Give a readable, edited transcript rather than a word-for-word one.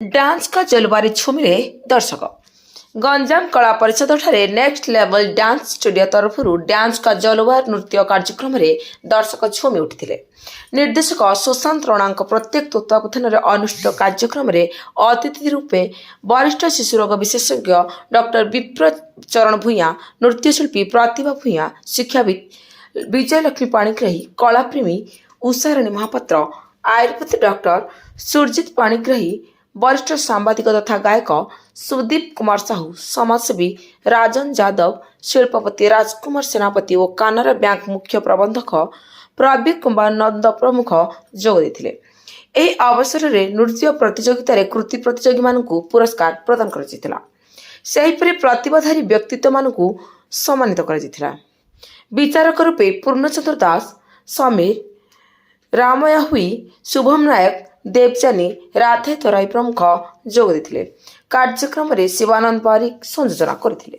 Dance का जलवारी छुमिले दर्शक गंजाम कला परिषद ठारे नेक्स्ट लेवल डांस स्टूडियो तरफ डांस का जलवार नृत्य कार्यक्रम में दर्शक छुमी उठिथिले। निर्देशक सुशांत राणा प्रत्येक तत्वावधान अनुष्ठित कार्यक्रम में अतिथि रूपे वरिष्ठ शिशु रोग विशेषज्ञ डॉक्टर विप्र चरण भूया, नृत्यशिल्पी प्रतिभा भूया, शिक्षाविद विजयलक्ष्मी पाणिग्राही, कलाप्रेमी उषाराणी महापात्र, आयुर्वेद डॉक्टर सुरजित पाणिग्राही, वरिष्ठ सांबादिक तथा गायक सुदीप कुमार साहू, समाजसेवी राजन यादव, शिल्पपति राजकुमार सेनापति और कानारा बैंक मुख्य प्रबंधक प्रवीण कुमार नंद प्रमुख जोग देथिले। ଏହି ଅବସରରେ ନୃତ୍ୟ ପ୍ରତିଯୋଗିତାରେ କୃତି ପ୍ରତିଯୋଗୀମାନଙ୍କୁ ପୁରସ୍କାର ପ୍ରଦାନ କରାଯାଇଥିଲା। ସେହିପରି ପ୍ରତିଭାଧାରୀ ବ୍ୟକ୍ତିତ୍ୱମାନଙ୍କୁ ସମ୍ମାନିତ କରାଯାଇଥିଲା। ବିଚାରକ ରୂପେ ପୂର୍ଣ୍ଣଚନ୍ଦ୍ର ଦାସ, ସମୀର ରାମୟା ହୁଇ, ଶୁଭମ ନାୟକ, ଦେବଯାନୀ, ରାଧେ ତରାଇ ପ୍ରମୁଖ ଯୋଗ ଦେଇଥିଲେ। କାର୍ଯ୍ୟକ୍ରମରେ ଶିବାନନ୍ଦ ବାରିକ ସଂଯୋଜନା କରିଥିଲେ।